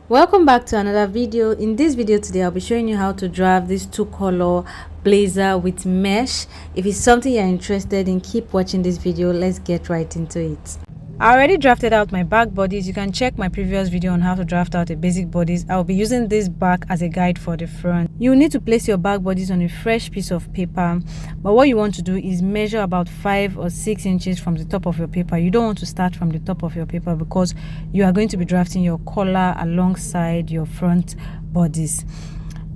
Welcome back to another video. In this video today, I'll be showing you how to draft this two-color blazer with mesh. If it's something you're interested in, keep watching this video. Let's get right into it. I already drafted out my back bodies. You can check my previous video on how to draft out a basic bodies. I'll be using this back as a guide for the front. You need to place your back bodies on a fresh piece of paper, but what you want to do is measure about 5 or 6 inches from the top of your paper. You don't want to start from the top of your paper because you are going to be drafting your collar alongside your front bodies.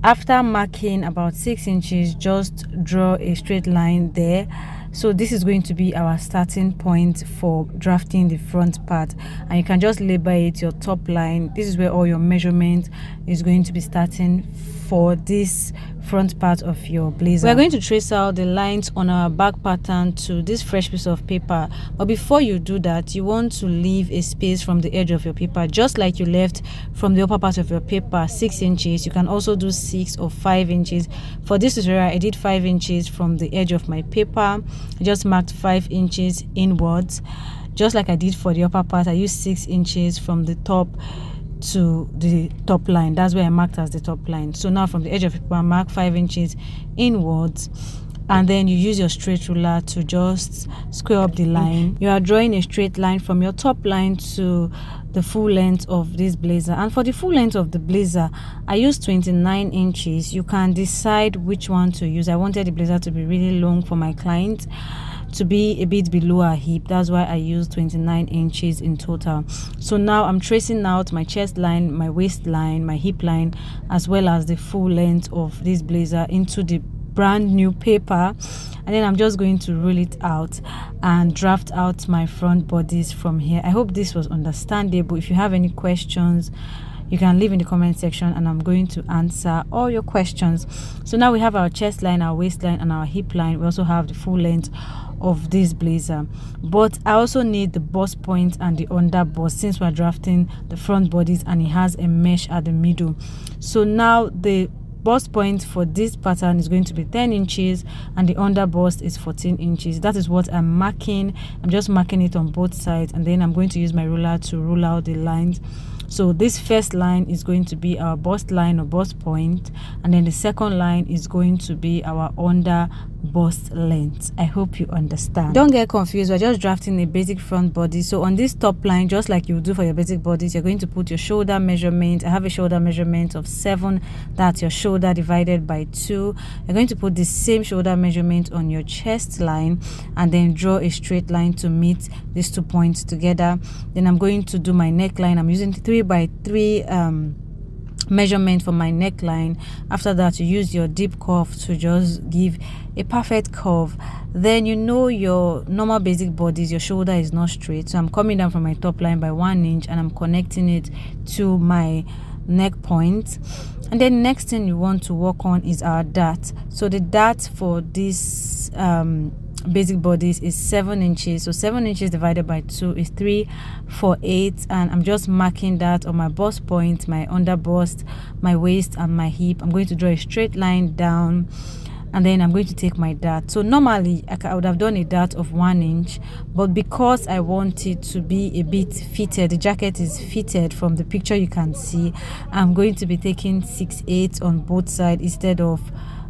After marking about 6 inches, just draw a straight line there. So this is going to be our starting point for drafting the front part, and you can just label it your top line. This is where all your measurement is going to be starting for this front part of your blazer. We're going to trace out the lines on our back pattern to this fresh piece of paper, but before you do that, you want to leave a space from the edge of your paper, just like you left from the upper part of your paper 6 inches. You can also do 6 or 5 inches. For this tutorial, I did 5 inches from the edge of my paper. I just marked 5 inches inwards, just like I did for the upper part. I used 6 inches from the top to the top line. That's where I marked as the top line. So now from the edge of the paper, mark 5 inches inwards, and then you use your straight ruler to just square up the line. You are drawing a straight line from your top line to the full length of this blazer. And for the full length of the blazer, I used 29 inches. You can decide which one to use. I wanted the blazer to be really long for my client, to be a bit below her hip. That's why I used 29 inches in total. So now I'm tracing out my chest line, my waistline, my hip line, as well as the full length of this blazer into the brand new paper, and then I'm just going to roll it out and draft out my front bodies from here. I hope this was understandable. If you have any questions, you can leave in the comment section and I'm going to answer all your questions. So now we have our chest line, our waistline, and our hip line. We also have the full length of this blazer, but I also need the bust point and the under bust, since we're drafting the front bodies and it has a mesh at the middle. So now the bust point for this pattern is going to be 10 inches and the under bust is 14 inches. That is what I'm marking. I'm just marking it on both sides, and then I'm going to use my ruler to rule out the lines. So this first line is going to be our bust line or bust point, and then the second line is going to be our under bust length. I hope you understand. Don't get confused. We're just drafting a basic front body. So on this top line, just like you do for your basic bodies, you're going to put your shoulder measurement. I have a shoulder measurement of 7. That's your shoulder divided by 2. You're going to put the same shoulder measurement on your chest line and then draw a straight line to meet these 2 points together. Then I'm going to do my neckline. I'm using 3 by 3 measurement for my neckline. After that, you use your deep curve to just give a perfect curve. Then you know your normal basic bodies, your shoulder is not straight, so I'm coming down from my top line by 1 inch and I'm connecting it to my neck point. And then next thing you want to work on is our dart. So the dart for this basic bodies is 7 inches. So 7 inches divided by 2 is 3 4 8, and I'm just marking that on my bust point, my under bust, my waist, and my hip. I'm going to draw a straight line down, and then I'm going to take my dart. So normally I would have done a dart of 1 inch, but because I want it to be a bit fitted, the jacket is fitted from the picture you can see, I'm going to be taking 6/8 on both sides instead of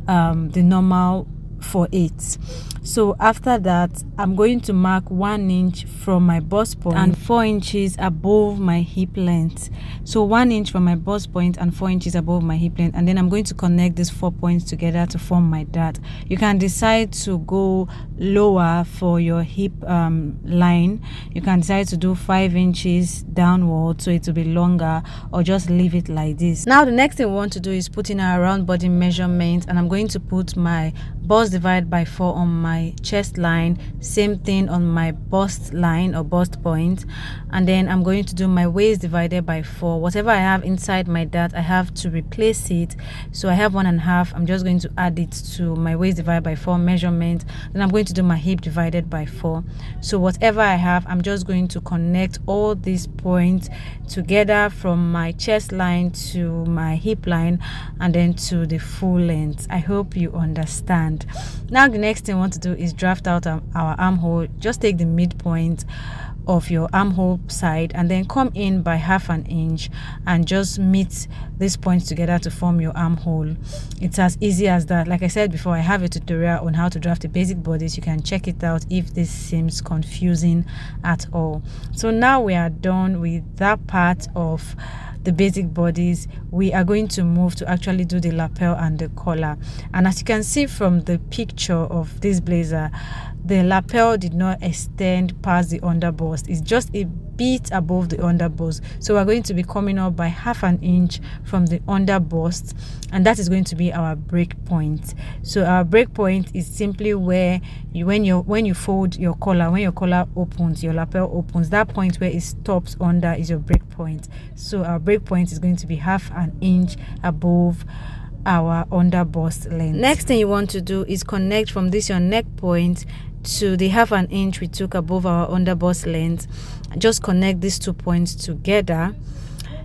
the normal 4/8. So after that, I'm going to mark 1 inch from my bust point and 4 inches above my hip length. So 1 inch from my bust point and 4 inches above my hip length, and then I'm going to connect these 4 points together to form my dart. You can decide to go lower for your hip line. You can decide to do 5 inches downward so it will be longer, or just leave it like this. Now the next thing we want to do is put in our round body measurement, and I'm going to put my bust divided by 4 on my chest line, same thing on my bust line or bust point, and then I'm going to do my waist divided by 4. Whatever I have inside my dart, I have to replace it. So I have 1.5. I'm just going to add it to my waist divided by 4 measurement. Then I'm going to do my hip divided by 4. So whatever I have, I'm just going to connect all these points together from my chest line to my hip line and then to the full length. I hope you understand. Now the next thing I want to do is draft out our armhole. Just take the midpoint of your armhole side and then come in by 1/2 inch and just meet these points together to form your armhole. It's as easy as that. Like I said before, I have a tutorial on how to draft the basic bodies. You can check it out if this seems confusing at all. So now we are done with that part of the basic bodies. We are going to move to actually do the lapel and the collar. And as you can see from the picture of this blazer, the lapel did not extend past the underbust. It's just a bit above the underbust. So we're going to be coming up by 1/2 inch from the underbust, and that is going to be our break point. So our break point is simply where when you fold your collar, when your collar opens, your lapel opens, that point where it stops under is your break point. So our break point is going to be 1/2 inch above our underbust length. Next thing you want to do is connect from this your neck point to the 1/2 inch we took above our underbust length. Just connect these 2 points together.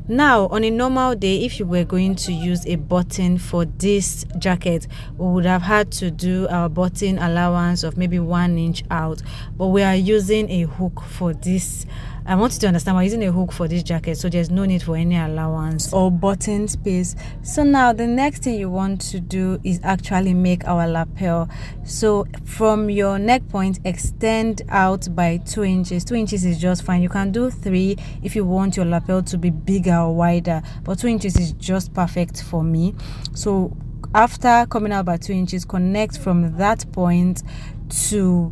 Now, on a normal day, if you were going to use a button for this jacket, we would have had to do our button allowance of maybe 1 inch out, but we are using a hook for this. I want you to understand, we're using a hook for this jacket, so there's no need for any allowance or button space. So now the next thing you want to do is actually make our lapel. So from your neck point, extend out by 2 inches. 2 inches is just fine. You can do 3 if you want your lapel to be bigger or wider, but 2 inches is just perfect for me. So after coming out by 2 inches, connect from that point to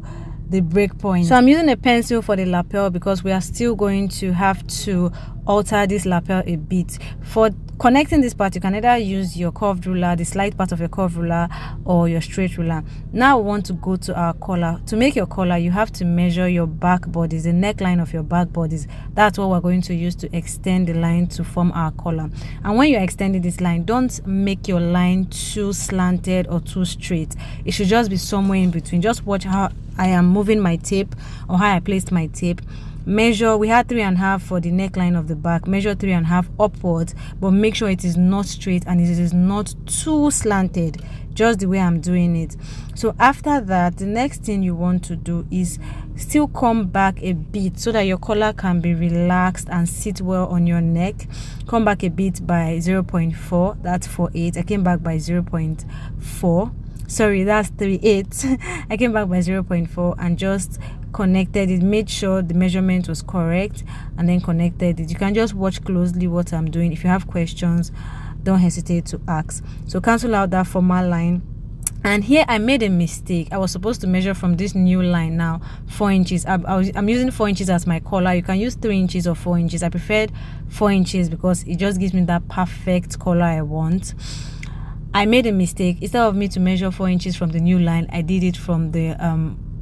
the break point. So I'm using a pencil for the lapel because we are still going to have to alter this lapel a bit. For connecting this part, you can either use your curved ruler, the slight part of your curved ruler, or your straight ruler. Now we want to go to our collar. To make your collar, you have to measure your back bodies, the neckline of your back bodies. That's what we're going to use to extend the line to form our collar. And when you're extending this line, don't make your line too slanted or too straight. It should just be somewhere in between. Just watch how I am moving my tape or how I placed my tape. Measure, we had 3.5 for the neckline of the back. Measure 3.5 upwards, but make sure it is not straight and it is not too slanted, just the way I'm doing it. So after that, the next thing you want to do is still come back a bit so that your collar can be relaxed and sit well on your neck. Come back a bit by 0.4, that's 4/8. I came back by 0.4. Sorry, that's 3/8. I came back by 0.4 and just connected it, made sure the measurement was correct, and then connected it. You can just watch closely what I'm doing. If you have questions, don't hesitate to ask. So cancel out that former line. And here I made a mistake. I was supposed to measure from this new line now 4 inches. I'm using 4 inches as my collar. You can use 3 inches or 4 inches. I preferred 4 inches because it just gives me that perfect collar I want. I made a mistake. Instead of me to measure 4 inches from the new line, I did it from the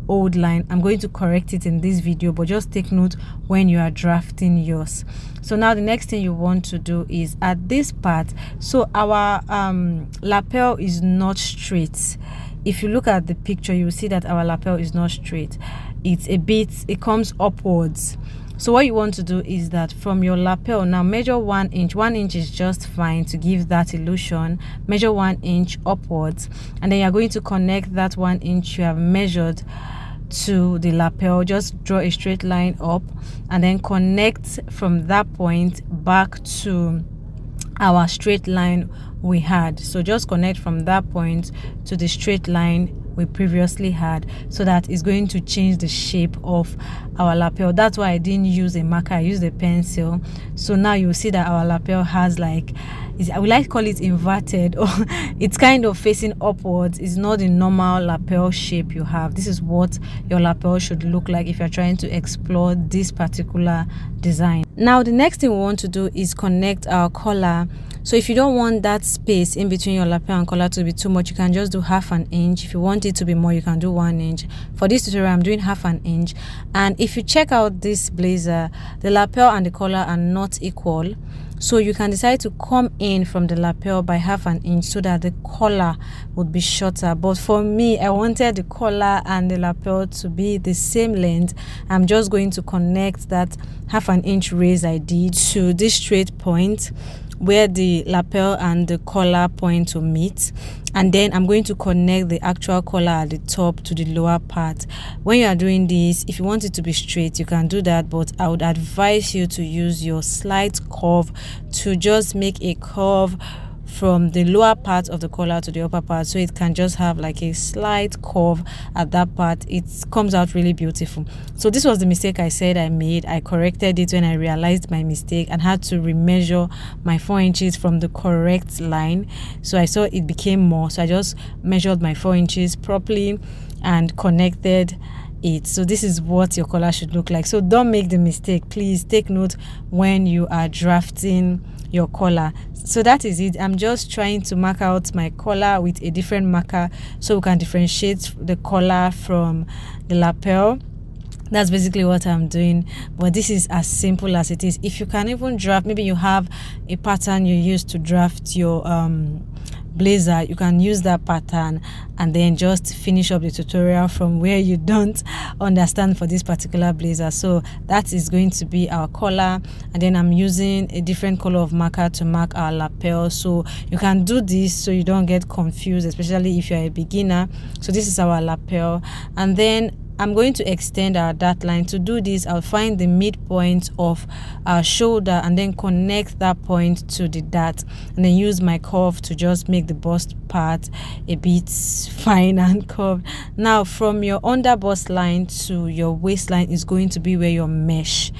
old line. I'm going to correct it in this video, but just take note when you are drafting yours. So now the next thing you want to do is at this part, so our lapel is not straight. If you look at the picture, you will see that our lapel is not straight. It comes upwards. So what you want to do is that from your lapel, now measure 1 inch. 1 inch is just fine to give that illusion. Measure 1 inch upwards, and then you're going to connect that 1 inch you have measured to the lapel. Just draw a straight line up and then connect from that point back to our straight line we had. So just connect from that point to the straight line we previously had, so that it's going to change the shape of our lapel. That's why I didn't use a marker, I used a pencil. So now you see that our lapel has like, I would like to call it inverted, or it's kind of facing upwards. It's not the normal lapel shape you have. This is what your lapel should look like if you're trying to explore this particular design. Now the next thing we want to do is connect our collar. So if you don't want that space in between your lapel and collar to be too much, you can just do 1/2 inch. If you want it to be more, you can do 1 inch. For this tutorial, I'm doing 1/2 inch. And if you check out this blazer, the lapel and the collar are not equal. So you can decide to come in from the lapel by 1/2 inch so that the collar would be shorter. But for me, I wanted the collar and the lapel to be the same length. I'm just going to connect that 1/2 inch raise I did to this straight point where the lapel and the collar point to meet, and then I'm going to connect the actual collar at the top to the lower part. When you are doing this, if you want it to be straight, you can do that, but I would advise you to use your slight curve to just make a curve from the lower part of the collar to the upper part, so it can just have like a slight curve at that part. It comes out really beautiful. So this was the mistake I said I made. I corrected it when I realized my mistake and had to remeasure my 4 inches from the correct line. So I saw it became more, so I just measured my 4 inches properly and connected it. So this is what your collar should look like. So don't make the mistake. Please take note when you are drafting your collar. So that is it. I'm just trying to mark out my collar with a different marker so we can differentiate the collar from the lapel. That's basically what I'm doing, but this is as simple as it is. If you can even draft, maybe you have a pattern you use to draft your blazer, you can use that pattern and then just finish up the tutorial from where you don't understand for this particular blazer. So that is going to be our collar, and then I'm using a different color of marker to mark our lapel. So you can do this so you don't get confused, especially if you're a beginner. So this is our lapel, and then I'm going to extend our dart line. To do this, I'll find the midpoint of our shoulder and then connect that point to the dart, and then use my curve to just make the bust part a bit fine and curved. Now from your under bust line to your waistline is going to be where your mesh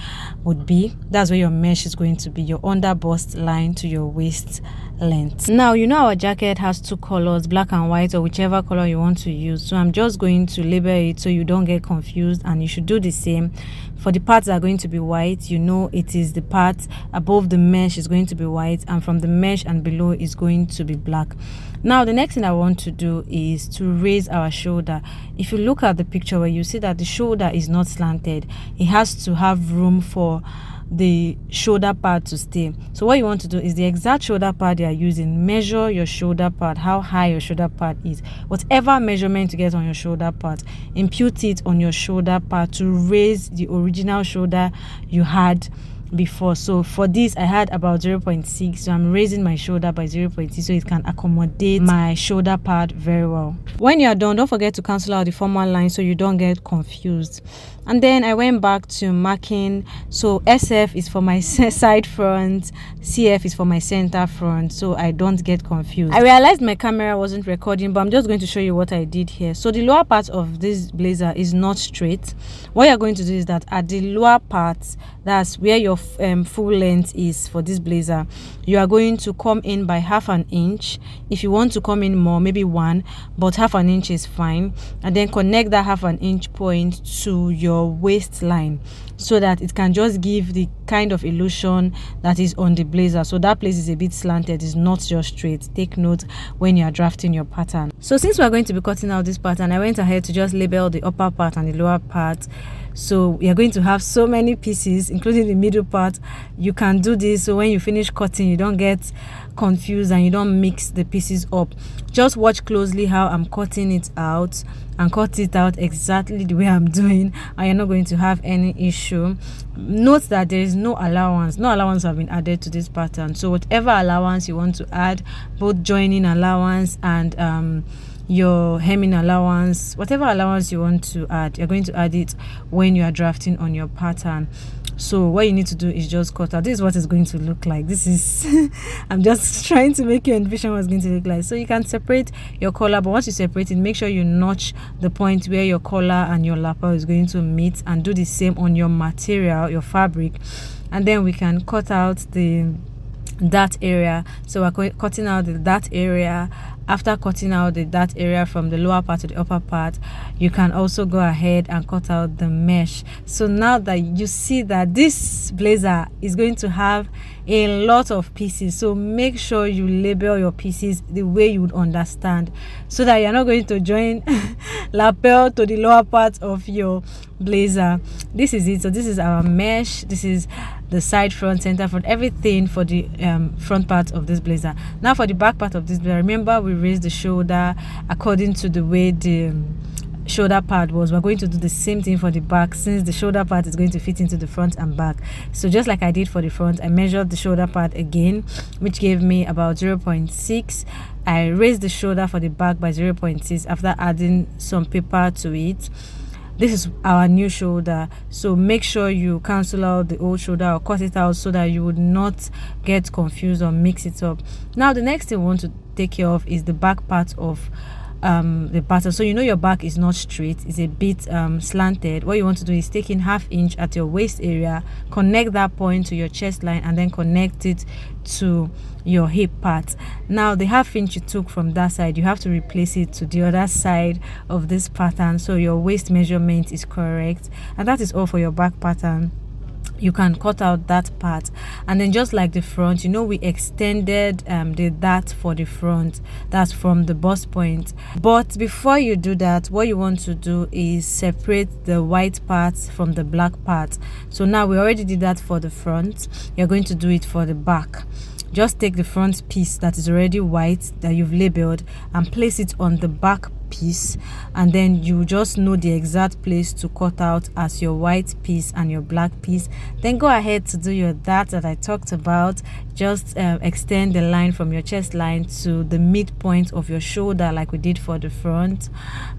would be. That's where your mesh is going to be, your under bust line to your waist length. Now you know our jacket has 2 colors, black and white, or whichever color you want to use. So I'm just going to label it so you don't get confused, and you should do the same for the parts that are going to be white. You know it is the part above the mesh is going to be white, and from the mesh and below is going to be black. Now the next thing I want to do is to raise our shoulder. If you look at the picture, where you see that the shoulder is not slanted, it has to have room for the shoulder pad to stay. So what you want to do is the exact shoulder pad you are using, measure your shoulder pad, how high your shoulder pad is. Whatever measurement you get on your shoulder pad, impute it on your shoulder pad to raise the original shoulder you had before. So for this I had about 0.6, so I'm raising my shoulder by 0.6 so it can accommodate my shoulder pad very well. When you are done, don't forget to cancel out the formal line so you don't get confused. And then I went back to marking. So SF is for my side front, CF is for my center front, so I don't get confused. I realized my camera wasn't recording, but I'm just going to show you what I did here. So the lower part of this blazer is not straight. What you're going to do is that at the lower part, that's where your full length is for this blazer, you are going to come in by ½ an inch. If you want to come in more, maybe 1, but ½ an inch is fine, and then connect that ½ an inch point to your waistline so that it can just give the kind of illusion that is on the blazer. So that place is a bit slanted, it's not just straight. Take note when you are drafting your pattern. So since we are going to be cutting out this pattern, I went ahead to just label the upper part and the lower part. So we are going to have so many pieces, including the middle part. You can do this so when you finish cutting, you don't get confused and you don't mix the pieces up. Just watch closely how I'm cutting it out, and cut it out exactly the way I'm doing, and you're not going to have any issue. Note that there is no allowance. No allowance have been added to this pattern. So whatever allowance you want to add, both joining allowance and your hemming allowance, whatever allowance you want to add, you're going to add it when you are drafting on your pattern. So what you need to do is just cut out. This is what it's going to look like. This is I'm just trying to make you envision what it's going to look like. So you can separate your collar, but once you separate it, make sure you notch the point where your collar and your lapel is going to meet, and do the same on your material, your fabric. And then we can cut out the dart area. So we're cutting out the dart area. After cutting out the dart area from the lower part to the upper part, you can also go ahead and cut out the mesh. So now that you see that this blazer is going to have a lot of pieces, so make sure you label your pieces the way you would understand, so that you're not going to join lapel to the lower part of your blazer. This is it. So this is our mesh, this is the side, front, center front, everything for the front part of this blazer. Now for the back part of this blazer, remember we raised the shoulder according to the way the shoulder pad was, we're going to do the same thing for the back, since the shoulder pad is going to fit into the front and back. So just like I did for the front, I measured the shoulder pad again, which gave me about 0.6. I raised the shoulder for the back by 0.6 after adding some paper to it. This is our new shoulder, so make sure you cancel out the old shoulder or cut it out so that you would not get confused or mix it up. Now the next thing we want to take care of is the back part of the pattern. So your back is not straight, it's a bit slanted. What you want to do is take in 1/2 inch at your waist area, connect that point to your chest line, and then connect it to your hip part. Now the 1/2 inch you took from that side, you have to replace it to the other side of this pattern so your waist measurement is correct. And that is all for your back pattern. You can cut out that part, and then just like the front, we extended the dart for the front, that's from the bust point. But before you do that, what you want to do is separate the white part from the black part. So now we already did that for the front, you're going to do it for the back. Just take the front piece that is already white that you've labeled and place it on the back piece, and then you just know the exact place to cut out as your white piece and your black piece. Then go ahead to do your dart that I talked about. Just extend the line from your chest line to the midpoint of your shoulder like we did for the front,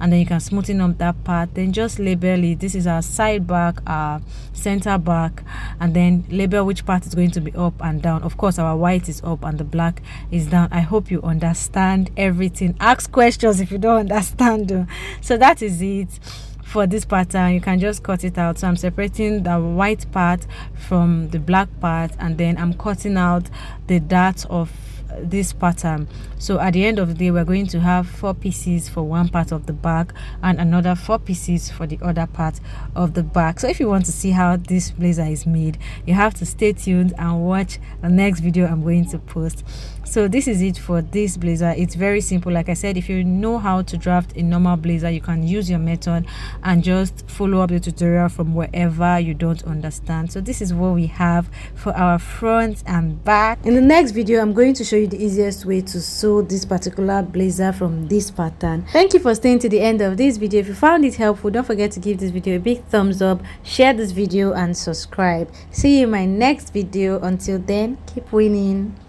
and then you can smoothen up that part. Then just label it. This is our side back, our center back, and then label which part is going to be up and down. Of course our white is up and the black is down. I hope you understand everything. Ask questions if you don't understand. So that is it for this pattern. You can just cut it out. So I'm separating the white part from the black part, and then I'm cutting out the dart of this pattern. So at the end of the day, we're going to have 4 pieces for one part of the back and another 4 pieces for the other part of the back. So if you want to see how this blazer is made, you have to stay tuned and watch the next video I'm going to post. So this is it for this blazer. It's very simple. Like I said, if you know how to draft a normal blazer, you can use your method and just follow up the tutorial from wherever you don't understand. So this is what we have for our front and back. In the next video, I'm going to show you the easiest way to sew this particular blazer from this pattern. Thank you for staying to the end of this video. If you found it helpful, don't forget to give this video a big thumbs up, share this video, and subscribe. See you in my next video. Until then, keep winning.